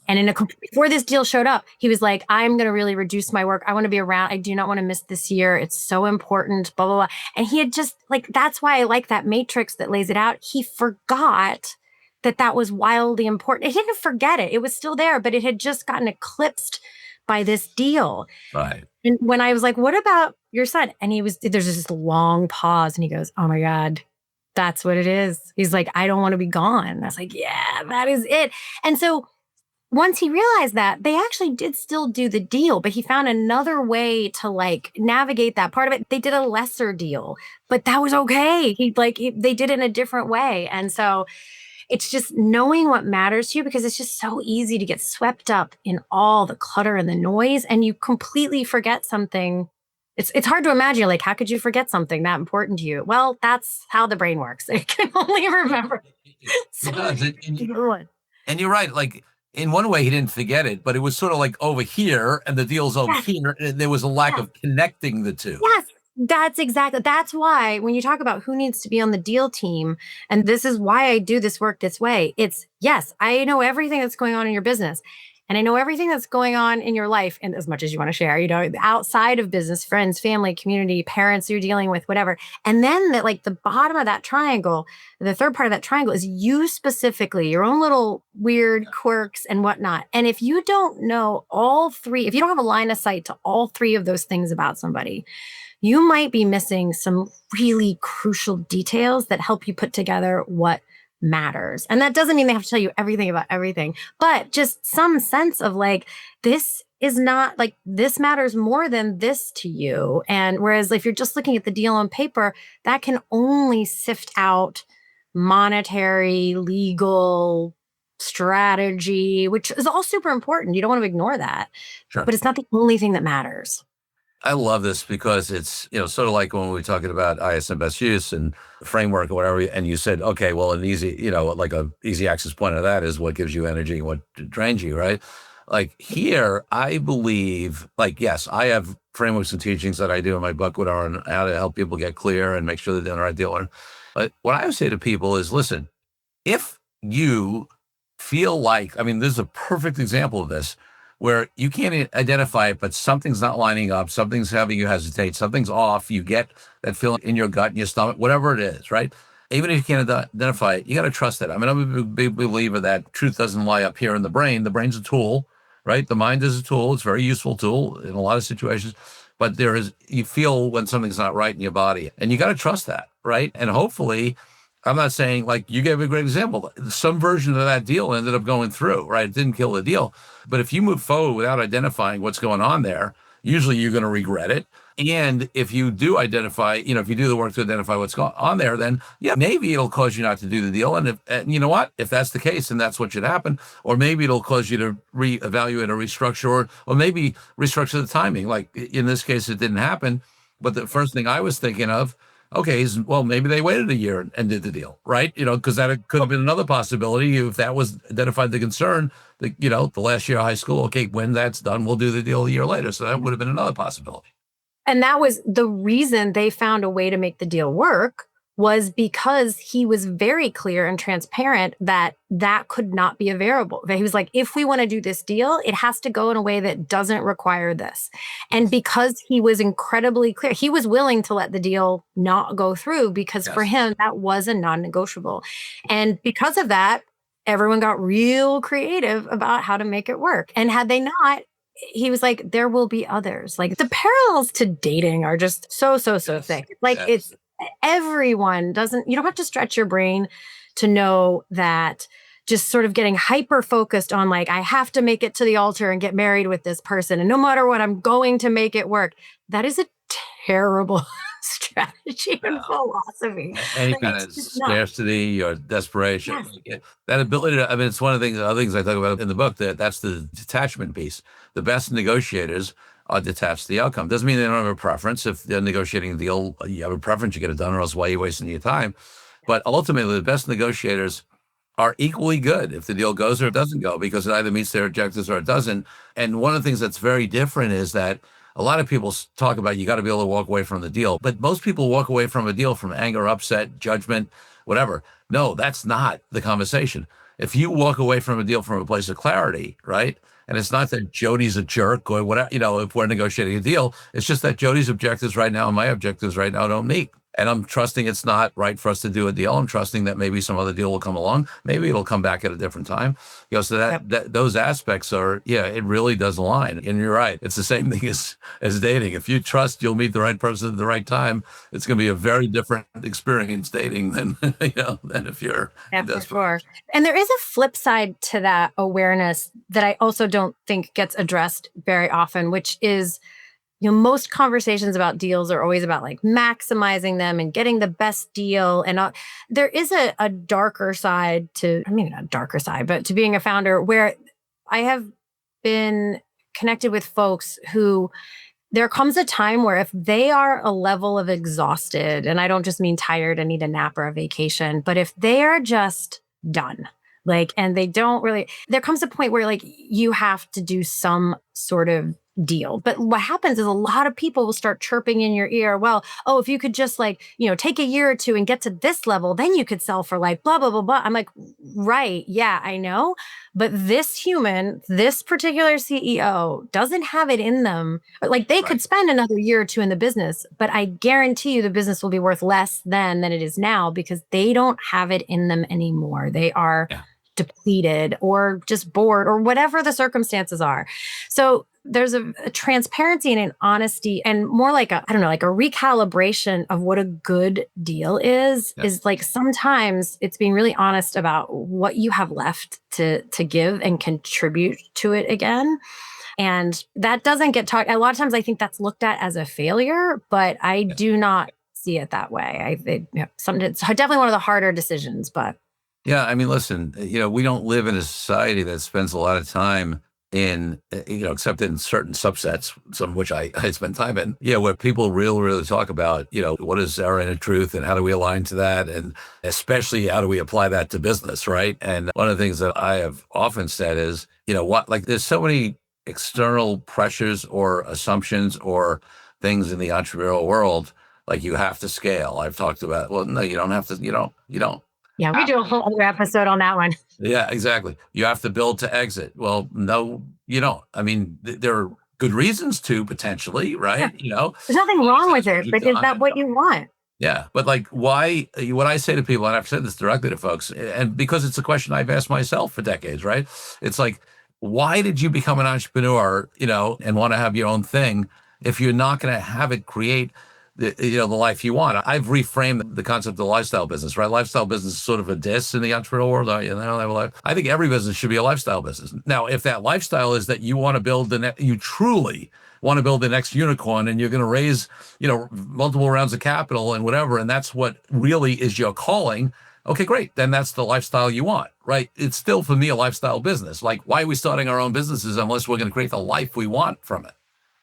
S2: And before this deal showed up, he was like, I'm going to really reduce my work. I want to be around. I do not want to miss this year. It's so important, blah, blah, blah. And he had just, like, that's why I like that matrix that lays it out. He forgot that was wildly important. He didn't forget it. It was still there, but it had just gotten eclipsed by this deal.
S1: Right.
S2: And when I was like, what about your son? And there's this long pause, and he goes, oh my God, that's what it is. He's like, I don't want to be gone. I was like, yeah, that is it. And so once he realized that, they actually did still do the deal, but he found another way to, like, navigate that part of it. They did a lesser deal, but that was okay. They did it in a different way. And so it's just knowing what matters to you, because it's just so easy to get swept up in all the clutter and the noise, and you completely forget something. It's hard to imagine, like, how could you forget something that important to you? Well, that's how the brain works. It can only remember.
S1: It does. And you're right. Like, in one way, he didn't forget it, but it was sort of like over here and the deal's over here. And there was a lack of connecting the two.
S2: Yes, that's why when you talk about who needs to be on the deal team, and this is why I do this work this way, it's, yes, I know everything that's going on in your business. And I know everything that's going on in your life, and as much as you want to share, outside of business, friends, family, community, parents you're dealing with, whatever. And then the bottom of that triangle, the third part of that triangle is you specifically, your own little weird quirks and whatnot. And if you don't know all three, if you don't have a line of sight to all three of those things about somebody, you might be missing some really crucial details that help you put together what matters. And that doesn't mean they have to tell you everything about everything, but just some sense of this is not this matters more than this to you. And whereas if you're just looking at the deal on paper, that can only sift out monetary, legal, strategy, which is all super important. You don't want to ignore that,
S1: Sure.
S2: but it's not the only thing that matters.
S1: I love this because it's, sort of like when we were talking about ISM best use and framework or whatever, and you said, okay, well, an easy, like a easy access point of that is what gives you energy and what drains you, right? Like here, I believe, yes, I have frameworks and teachings that I do in my book on how to help people get clear and make sure they're doing the right deal. But what I would say to people is, listen, if you feel this is a perfect example of this, where you can't identify it, but something's not lining up, something's having you hesitate, something's off, you get that feeling in your gut, in your stomach, whatever it is, right? Even if you can't identify it, you got to trust it. I'm a big believer that truth doesn't lie up here in the brain. The brain's a tool, right? The mind is a tool. It's a very useful tool in a lot of situations, but you feel when something's not right in your body, and you got to trust that, right? And hopefully, I'm not saying you gave a great example. Some version of that deal ended up going through, right? It didn't kill the deal. But if you move forward without identifying what's going on there, usually you're going to regret it. And if you do identify, if you do the work to identify what's going on there, then maybe it'll cause you not to do the deal. And you know what? If that's the case, then that's what should happen. Or maybe it'll cause you to reevaluate or restructure, or maybe restructure the timing. Like in this case, it didn't happen. But the first thing I was thinking of, okay, well, maybe they waited a year and did the deal, right? Because that could have been another possibility if that was identified the concern, the last year of high school, okay, when that's done, we'll do the deal a year later. So that would have been another possibility.
S2: And that was the reason they found a way to make the deal work, was because he was very clear and transparent that could not be a variable. He was like, if we want to do this deal, it has to go in a way that doesn't require this. And because he was incredibly clear, he was willing to let the deal not go through because for him, that was a non-negotiable. And because of that, everyone got real creative about how to make it work. And had they not, he was like, there will be others. The parallels to dating are just so thick. It's everyone you don't have to stretch your brain to know that just sort of getting hyper focused on I have to make it to the altar and get married with this person. And no matter what, I'm going to make it work. That is a terrible strategy and philosophy.
S1: Any kind of scarcity or desperation, that ability to, it's one of the other things I talk about in the book, that's the detachment piece. The best negotiators are detached to the outcome. Doesn't mean they don't have a preference. If they're negotiating a deal, you have a preference, you get it done, or else why are you wasting your time? But ultimately, the best negotiators are equally good if the deal goes or it doesn't go, because it either meets their objectives or it doesn't. And one of the things that's very different is that a lot of people talk about you got to be able to walk away from the deal. But most people walk away from a deal from anger, upset, judgment, whatever. No, that's not the conversation. If you walk away from a deal from a place of clarity, right? And it's not that Jodi's a jerk or whatever, if we're negotiating a deal, it's just that Jodi's objectives right now and my objectives right now don't meet. And I'm trusting it's not right for us to do a deal. I'm trusting that maybe some other deal will come along. Maybe it'll come back at a different time. So that those aspects are, it really does align. And you're right. It's the same thing as dating. If you trust you'll meet the right person at the right time, it's going to be a very different experience dating than, than if you're
S2: desperate. For sure. And there is a flip side to that awareness that I also don't think gets addressed very often, which is, most conversations about deals are always about maximizing them and getting the best deal. And there is a darker side to, not darker side, but to being a founder, where I have been connected with folks who there comes a time where if they are a level of exhausted, and I don't just mean tired and need a nap or a vacation, but if they are just done, and they don't really, there comes a point where you have to do some sort of deal. But what happens is a lot of people will start chirping in your ear, well, oh, if you could just like, take a year or two and get to this level, then you could sell for like blah, blah, blah, blah. I'm like, right. Yeah, I know. But this human, this particular CEO doesn't have it in them. Like they could spend another year or two in the business, but I guarantee you the business will be worth less than it is now because they don't have it in them anymore. They are depleted or just bored or whatever the circumstances are. So there's a transparency and an honesty and more like a recalibration of what a good deal is like sometimes it's being really honest about what you have left to give and contribute to it again. And that doesn't get talked. A lot of times I think that's looked at as a failure, but I do not see it that way. It's definitely one of the harder decisions, but.
S1: Yeah. I mean, listen, we don't live in a society that spends a lot of time in, except in certain subsets, some of which I spend time in, where people really talk about, what is error and truth and how do we align to that? And especially how do we apply that to business, right? And one of the things that I have often said is, there's so many external pressures or assumptions or things in the entrepreneurial world, like you have to scale. I've talked about, well, no, you don't have to, you don't.
S2: Yeah, we do a whole other episode on that one.
S1: Yeah, exactly. You have to build to exit. Well, no, you don't. I mean, there are good reasons to potentially, right?
S2: Yeah. There's nothing wrong with it, but is that what you want?
S1: Yeah. But like, why, what I say to people, and I've said this directly to folks, and because it's a question I've asked myself for decades, right? It's like, why did you become an entrepreneur, and want to have your own thing if you're not going to have it create the life you want? I've reframed the concept of the lifestyle business, right? Lifestyle business is sort of a diss in the entrepreneurial world. I think every business should be a lifestyle business. Now, if that lifestyle is that you want to build you truly want to build the next unicorn and you're going to raise, multiple rounds of capital and whatever, and that's what really is your calling. Okay, great. Then that's the lifestyle you want, right? It's still, for me, a lifestyle business. Like, why are we starting our own businesses unless we're going to create the life we want from it?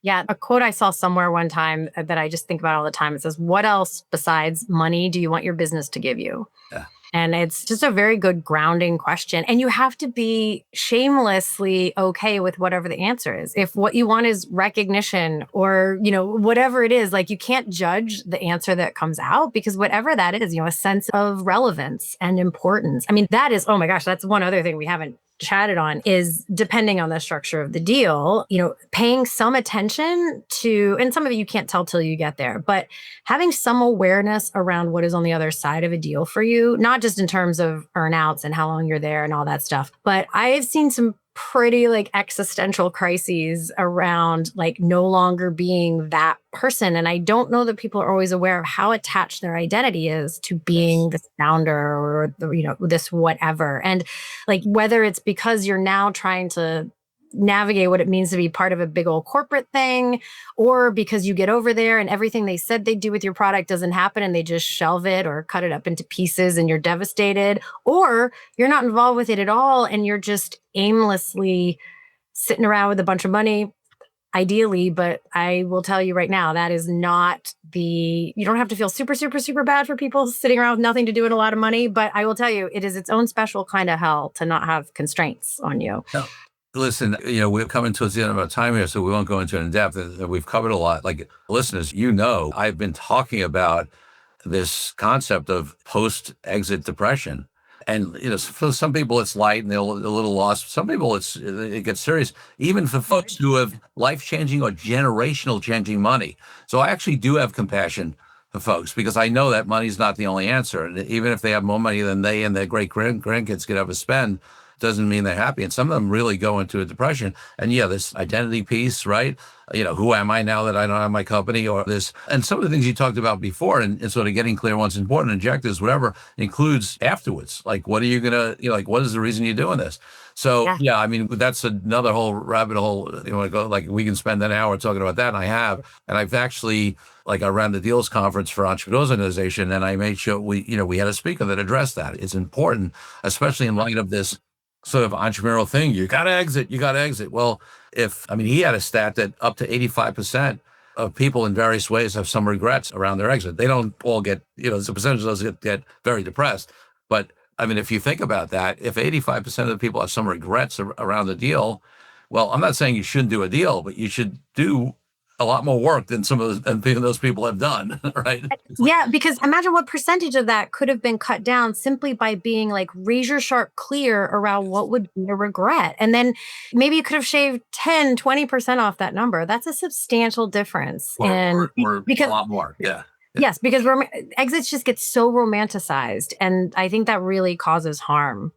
S2: Yeah. A quote I saw somewhere one time that I just think about all the time. It says, what else besides money do you want your business to give you?
S1: Yeah.
S2: And it's just a very good grounding question. And you have to be shamelessly okay with whatever the answer is. If what you want is recognition or, whatever it is, like you can't judge the answer that comes out because whatever that is, a sense of relevance and importance. I mean, that is, oh my gosh, that's one other thing we haven't chatted on is depending on the structure of the deal, paying some attention to, and some of it you can't tell till you get there, but having some awareness around what is on the other side of a deal for you, not just in terms of earnouts and how long you're there and all that stuff. But I've seen some pretty like existential crises around like no longer being that person. And I don't know that people are always aware of how attached their identity is to being this founder or, this whatever. And like, whether it's because you're now trying to navigate what it means to be part of a big old corporate thing, or because you get over there and everything they said they'd do with your product doesn't happen and they just shelve it or cut it up into pieces and you're devastated, or you're not involved with it at all and you're just aimlessly sitting around with a bunch of money, ideally. But I will tell you right now, that is not you don't have to feel super, super, super bad for people sitting around with nothing to do and a lot of money. But I will tell you, it is its own special kind of hell to not have constraints on you.
S1: No. Listen, we're coming towards the end of our time here, so we won't go into it in depth. We've covered a lot. Like, listeners, I've been talking about this concept of post-exit depression. And, for some people it's light and they're a little lost. Some people it gets serious, even for folks who have life-changing or generational-changing money. So I actually do have compassion for folks because I know that money's not the only answer. And even if they have more money than they and their great-grandkids could ever spend, doesn't mean they're happy. And some of them really go into a depression. And this identity piece, right? Who am I now that I don't have my company or this? And some of the things you talked about before and sort of getting clear what's important, objectives, whatever, includes afterwards. Like, what are you going to, what is the reason you're doing this? So, I mean, that's another whole rabbit hole. We can spend an hour talking about that. And I have. And I've actually, I ran the Deals Conference for Entrepreneurs Organization, and I made sure we had a speaker that addressed that. It's important, especially in light of this sort of entrepreneurial thing. You got to exit. Well, he had a stat that up to 85% of people in various ways have some regrets around their exit. They don't all get, there's a percentage of those that get very depressed. But if you think about that, if 85% of the people have some regrets around the deal, Well, I'm not saying you shouldn't do a deal, but you should do a lot more work than those people have done, right?
S2: Yeah, because imagine what percentage of that could have been cut down simply by being like razor sharp clear around what would be a regret. And then maybe you could have shaved 10, 20% off that number. That's a substantial difference.
S1: Or
S2: because
S1: a lot more. Yeah.
S2: Yes, because exits just get so romanticized. And I think that really causes harm.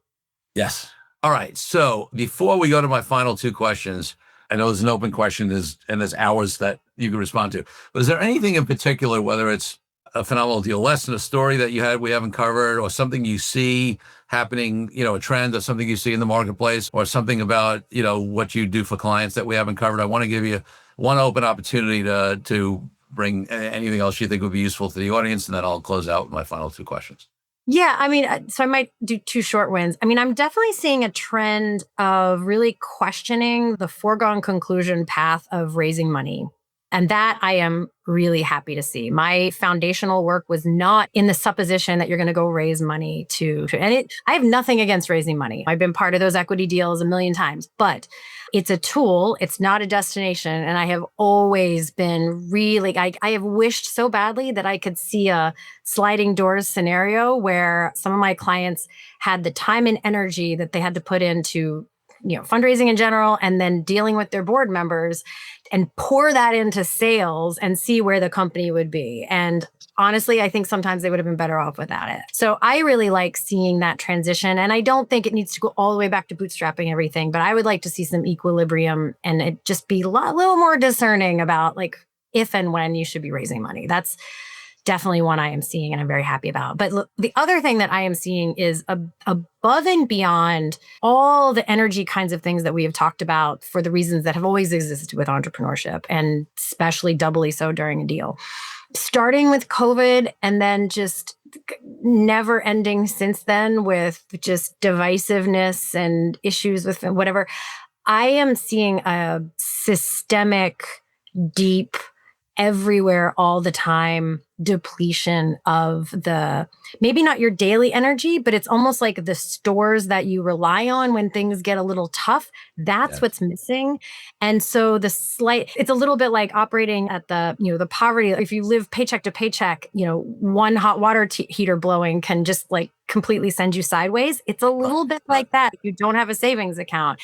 S1: Yes. All right. So before we go to my final two questions, I know there's an open question and there's hours that you can respond to, but is there anything in particular, whether it's a phenomenal deal lesson, a story that we haven't covered, or something you see happening, a trend, or something you see in the marketplace, or something about, what you do for clients that we haven't covered? I want to give you one open opportunity to bring anything else you think would be useful to the audience, and then I'll close out with my final two questions.
S2: Yeah, I mean, so I might do two short wins. I mean, I'm definitely seeing a trend of really questioning the foregone conclusion path of raising money. And that I am really happy to see. My foundational work was not in the supposition that you're going to go raise money I have nothing against raising money. I've been part of those equity deals a million times, but it's a tool. It's not a destination. And I have always been really, I have wished so badly that I could see a sliding doors scenario where some of my clients had the time and energy that they had to put into fundraising in general, and then dealing with their board members, and pour that into sales and see where the company would be. And honestly, I think sometimes they would have been better off without it. So I really like seeing that transition. And I don't think it needs to go all the way back to bootstrapping everything, but I would like to see some equilibrium and it just be a little more discerning about like if and when you should be raising money. That's definitely one I am seeing and I'm very happy about. But look, the other thing that I am seeing is above and beyond all the energy kinds of things that we have talked about for the reasons that have always existed with entrepreneurship, and especially doubly so during a deal. Starting with COVID and then just never ending since then with just divisiveness and issues with whatever, I am seeing a systemic, deep, everywhere all the time depletion of the, maybe not your daily energy, but it's almost like the stores that you rely on when things get a little tough. That's what's missing. And so it's a little bit like operating at the poverty. If you live paycheck to paycheck, one hot water heater blowing can just like completely send you sideways. It's a little bit like that if you don't have a savings account.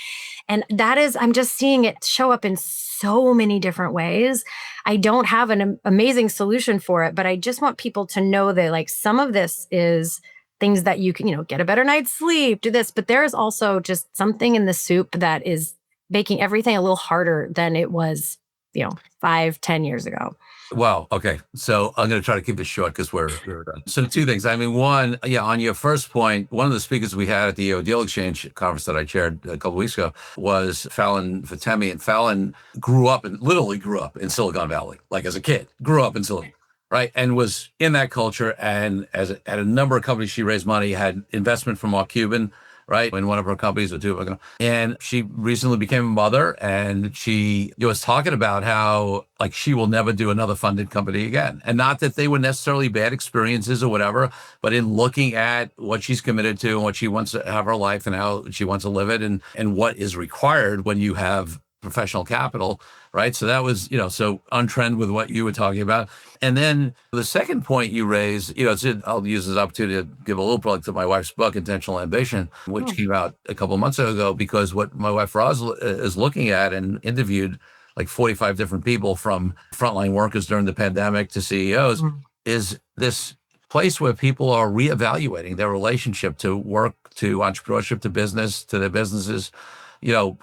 S2: And I'm just seeing it show up in so many different ways. I don't have an amazing solution for it, but I just want people to know that like some of this is things that you can, get a better night's sleep, do this, but there is also just something in the soup that is making everything a little harder than it was, 5-10 years ago.
S1: Wow. Okay. So I'm going to try to keep this short because we're done. So two things. I mean, one, on your first point, one of the speakers we had at the EO Deal Exchange conference that I chaired a couple of weeks ago was Fallon Fatemi. And Fallon literally grew up in Silicon Valley, like as a kid, grew up in Silicon, right? And was in that culture. And at a number of companies, she raised money, had investment from Mark Cuban, right, in one of her companies or two. And she recently became a mother, and she was talking about how like she will never do another funded company again. And not that they were necessarily bad experiences or whatever, but in looking at what she's committed to and what she wants to have her life and how she wants to live it and what is required when you have professional capital, right? So that was, so on trend with what you were talking about. And then the second point you raised, I'll use this opportunity to give a little plug to my wife's book, Intentional Ambition, which came out a couple of months ago, because what my wife Roz is looking at and interviewed like 45 different people from frontline workers during the pandemic to CEOs is this place where people are reevaluating their relationship to work, to entrepreneurship, to business, to their businesses,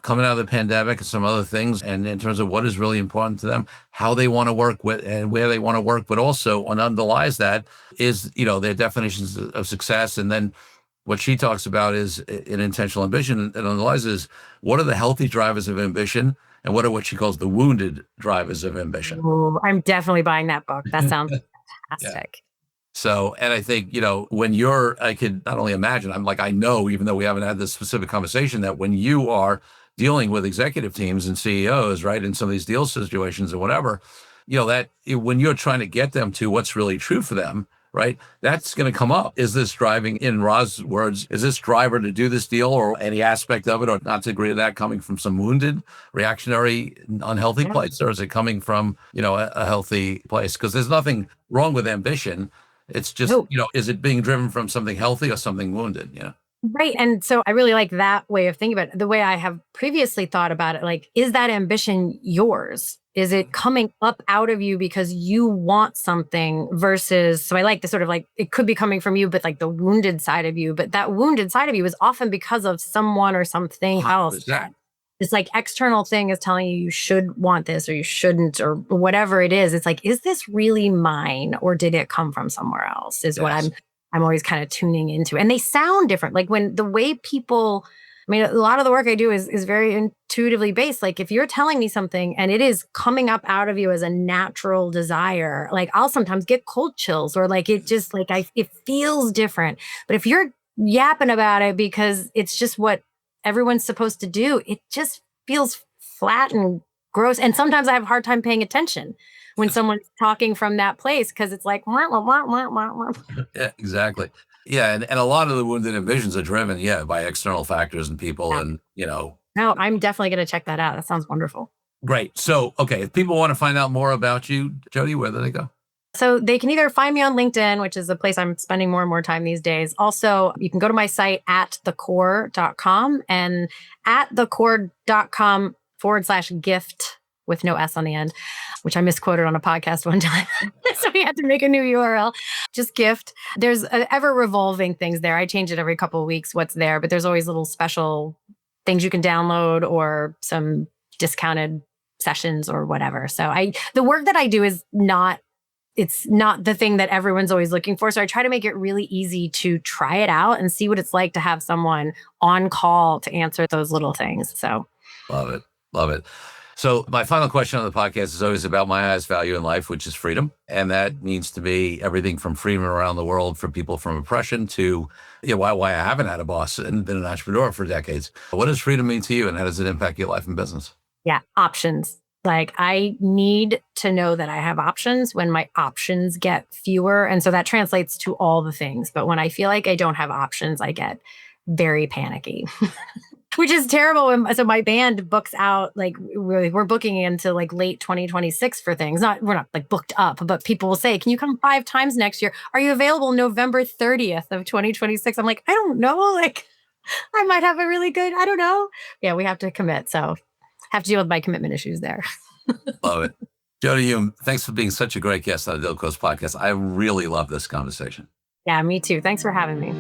S1: coming out of the pandemic and some other things, and in terms of what is really important to them, how they want to work with and where they want to work, but also what underlies that is, their definitions of success. And then what she talks about is an intentional ambition, and underlies is what are the healthy drivers of ambition and what are what she calls the wounded drivers of ambition.
S2: Ooh, I'm definitely buying that book. That sounds fantastic.
S1: So, and I think, when I could not only imagine, I know, even though we haven't had this specific conversation, that when you are dealing with executive teams and CEOs, right, in some of these deal situations or whatever, that when you're trying to get them to what's really true for them, right? That's going to come up. Is this driving, in Roz's words, is this driver to do this deal or any aspect of it or not to agree to that coming from some wounded, reactionary, unhealthy place? Or is it coming from, a healthy place? Because there's nothing wrong with ambition. It's just, is it being driven from something healthy or something wounded?
S2: Right. And so I really like that way of thinking about it. The way I have previously thought about it, like, is that ambition yours? Is it coming up out of you because you want something versus, so I like the sort of like, it could be coming from you, but like the wounded side of you, but that wounded side of you is often because of someone or something else. This like external thing is telling you should want this or you shouldn't or whatever it is. It's like, is this really mine or did it come from somewhere else is what I'm always kind of tuning into. And they sound different. Like when the way people, a lot of the work I do is very intuitively based. Like if you're telling me something and it is coming up out of you as a natural desire, like I'll sometimes get cold chills or like it just like it feels different. But if you're yapping about it because it's just what everyone's supposed to do, it just feels flat and gross. And sometimes I have a hard time paying attention when someone's talking from that place because it's like, wah, wah, wah, wah, wah, wah.
S1: Yeah, exactly. Yeah, and a lot of the wounded ambitions are driven, by external factors and people and,
S2: No, I'm definitely going to check that out. That sounds wonderful.
S1: Great. So, okay, if people want to find out more about you, Jodi, where do they go?
S2: So they can either find me on LinkedIn, which is a place I'm spending more and more time these days. Also, you can go to my site at thecore.com and at thecore.com/gift with no S on the end, which I misquoted on a podcast one time. So we had to make a new URL, just gift. There's ever revolving things there. I change it every couple of weeks, what's there, but there's always little special things you can download or some discounted sessions or whatever. So the work that I do it's not the thing that everyone's always looking for. So I try to make it really easy to try it out and see what it's like to have someone on call to answer those little things. So
S1: love it. Love it. So my final question on the podcast is always about my highest value in life, which is freedom. And that means to me everything from freedom around the world for people from oppression to why I haven't had a boss and been an entrepreneur for decades. What does freedom mean to you and how does it impact your life and business?
S2: Yeah, options. Like I need to know that I have options when my options get fewer. And so that translates to all the things. But when I feel like I don't have options, I get very panicky. Which is terrible. So my band books out, like we're booking into like late 2026 for things. We're not like booked up, but people will say, can you come 5 times next year? Are you available November 30th of 2026? I'm like, I don't know. Like I might have a really good, I don't know. Yeah, we have to commit. So have to deal with my commitment issues there.
S1: Love it. Jodi Hume, thanks for being such a great guest on the Deal Quest podcast. I really love this conversation.
S2: Yeah, me too. Thanks for having me.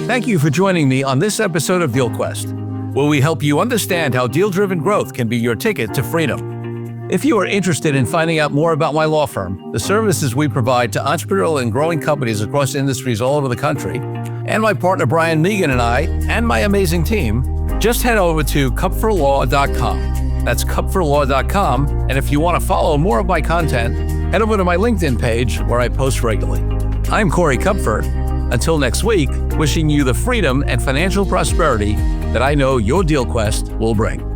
S3: Thank you for joining me on this episode of Deal Quest, where we help you understand how deal-driven growth can be your ticket to freedom. If you are interested in finding out more about my law firm, the services we provide to entrepreneurial and growing companies across industries all over the country, and my partner Brian Megan and I, and my amazing team, just head over to kupferlaw.com. That's kupferlaw.com. And if you want to follow more of my content, head over to my LinkedIn page where I post regularly. I'm Corey Kupfer. Until next week, wishing you the freedom and financial prosperity that I know your Deal Quest will bring.